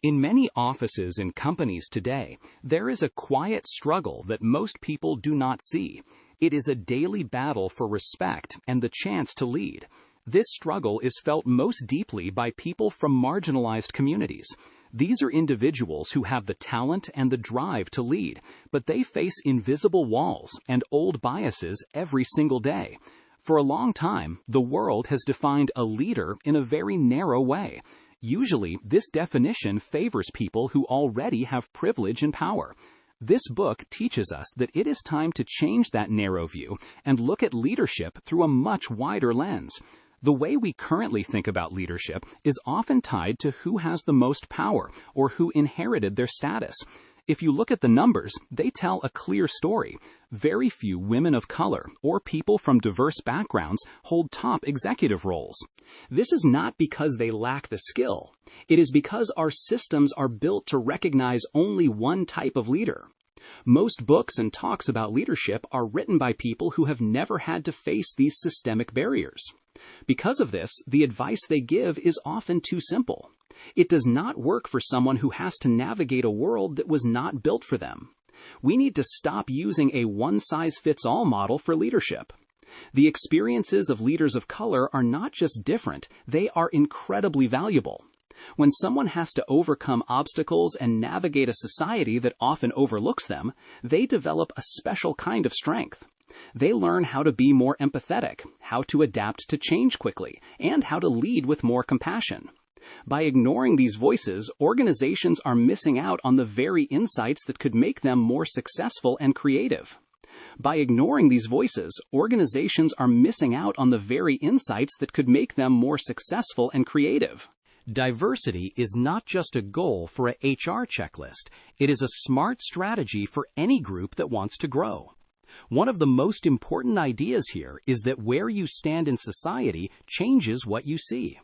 In many offices and companies today, there is a quiet struggle that most people do not see. It is a daily battle for respect and the chance to lead. This struggle is felt most deeply by people from marginalized communities. These are individuals who have the talent and the drive to lead, but they face invisible walls and old biases every single day. For a long time, the world has defined a leader in a very narrow way. Usually, this definition favors people who already have privilege and power. This book teaches us that it is time to change that narrow view and look at leadership through a much wider lens. The way we currently think about leadership is often tied to who has the most power or who inherited their status. If you look at the numbers, they tell a clear story. Very few women of color or people from diverse backgrounds hold top executive roles. This is not because they lack the skill. It is because our systems are built to recognize only one type of leader. Most books and talks about leadership are written by people who have never had to face these systemic barriers. Because of this, the advice they give is often too simple. It does not work for someone who has to navigate a world that was not built for them. We need to stop using a one-size-fits-all model for leadership. The experiences of leaders of color are not just different, they are incredibly valuable. When someone has to overcome obstacles and navigate a society that often overlooks them, they develop a special kind of strength. They learn how to be more empathetic, how to adapt to change quickly, and how to lead with more compassion. By ignoring these voices, organizations are missing out on the very insights that could make them more successful and creative. By ignoring these voices, organizations are missing out on the very insights that could make them more successful and creative. Diversity is not just a goal for a HR checklist. It is a smart strategy for any group that wants to grow. One of the most important ideas here is that where you stand in society changes what you see.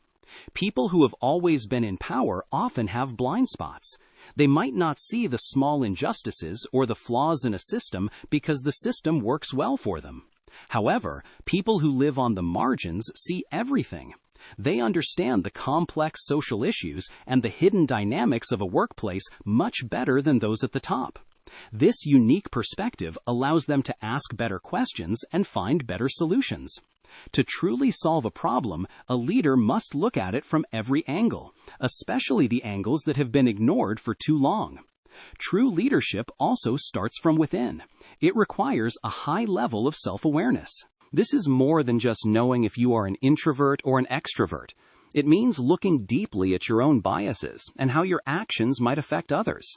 People who have always been in power often have blind spots. They might not see the small injustices or the flaws in a system because the system works well for them. However, people who live on the margins see everything. They understand the complex social issues and the hidden dynamics of a workplace much better than those at the top. This unique perspective allows them to ask better questions and find better solutions. To truly solve a problem, a leader must look at it from every angle, especially the angles that have been ignored for too long. True leadership also starts from within. It requires a high level of self-awareness. This is more than just knowing if you are an introvert or an extrovert. It means looking deeply at your own biases and how your actions might affect others.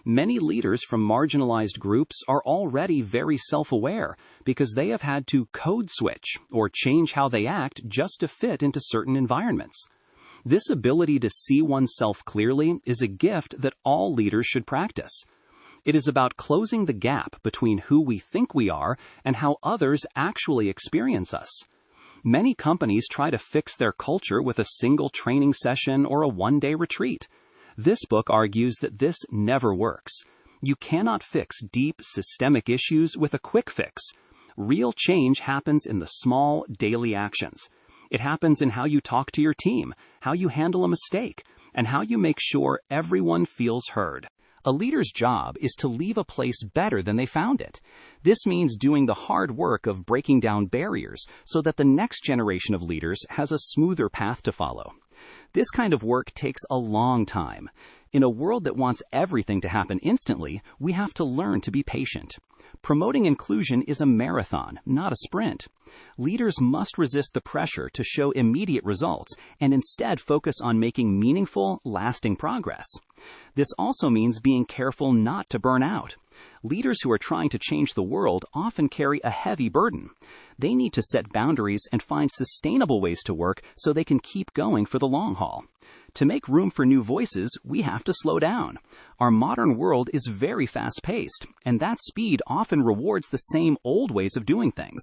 Many leaders from marginalized groups are already very self-aware because they have had to code switch or change how they act just to fit into certain environments. This ability to see oneself clearly is a gift that all leaders should practice. It is about closing the gap between who we think we are and how others actually experience us. Many companies try to fix their culture with a single training session or a one-day retreat. This book argues that this never works. You cannot fix deep, systemic issues with a quick fix. Real change happens in the small, daily actions. It happens in how you talk to your team, how you handle a mistake, and how you make sure everyone feels heard. A leader's job is to leave a place better than they found it. This means doing the hard work of breaking down barriers so that the next generation of leaders has a smoother path to follow. This kind of work takes a long time. In a world that wants everything to happen instantly, we have to learn to be patient. Promoting inclusion is a marathon, not a sprint. Leaders must resist the pressure to show immediate results and instead focus on making meaningful, lasting progress. This also means being careful not to burn out. Leaders who are trying to change the world often carry a heavy burden. They need to set boundaries and find sustainable ways to work so they can keep going for the long haul. To make room for new voices, we have to slow down. Our modern world is very fast-paced, and that speed often rewards the same old ways of doing things.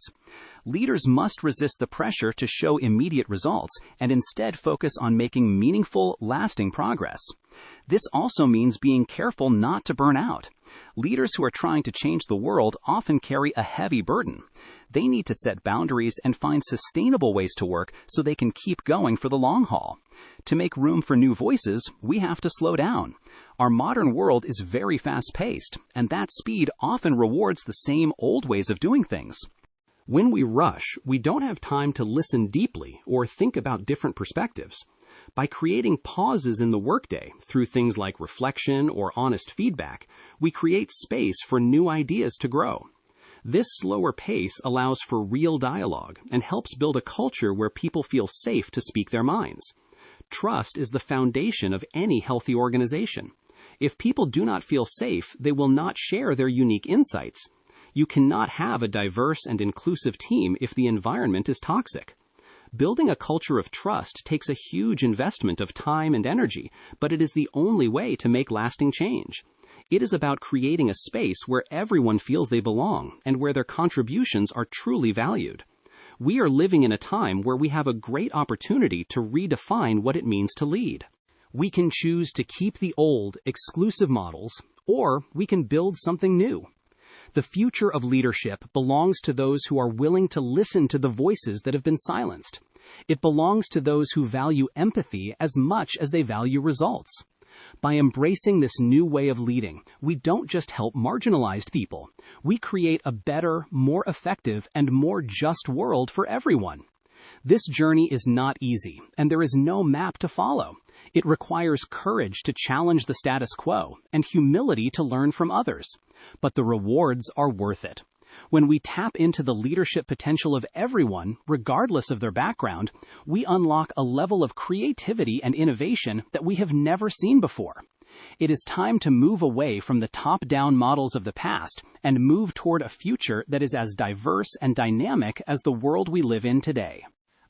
Leaders must resist the pressure to show immediate results and instead focus on making meaningful, lasting progress. This also means being careful not to burn out. Leaders who are trying to change the world often carry a heavy burden. They need to set boundaries and find sustainable ways to work so they can keep going for the long haul. To make room for new voices, we have to slow down. Our modern world is very fast-paced, and that speed often rewards the same old ways of doing things. When we rush, we don't have time to listen deeply or think about different perspectives. By creating pauses in the workday through things like reflection or honest feedback, we create space for new ideas to grow. This slower pace allows for real dialogue and helps build a culture where people feel safe to speak their minds. Trust is the foundation of any healthy organization. If people do not feel safe, they will not share their unique insights. You cannot have a diverse and inclusive team if the environment is toxic. Building a culture of trust takes a huge investment of time and energy, but it is the only way to make lasting change. It is about creating a space where everyone feels they belong and where their contributions are truly valued. We are living in a time where we have a great opportunity to redefine what it means to lead. We can choose to keep the old, exclusive models, or we can build something new. The future of leadership belongs to those who are willing to listen to the voices that have been silenced. It belongs to those who value empathy as much as they value results. By embracing this new way of leading, we don't just help marginalized people. We create a better, more effective, and more just world for everyone. This journey is not easy, and there is no map to follow. It requires courage to challenge the status quo and humility to learn from others. But the rewards are worth it. When we tap into the leadership potential of everyone, regardless of their background, we unlock a level of creativity and innovation that we have never seen before. It is time to move away from the top-down models of the past and move toward a future that is as diverse and dynamic as the world we live in today.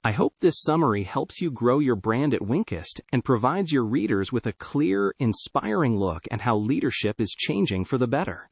I hope this summary helps you grow your brand at Winkist and provides your readers with a clear, inspiring look at how leadership is changing for the better.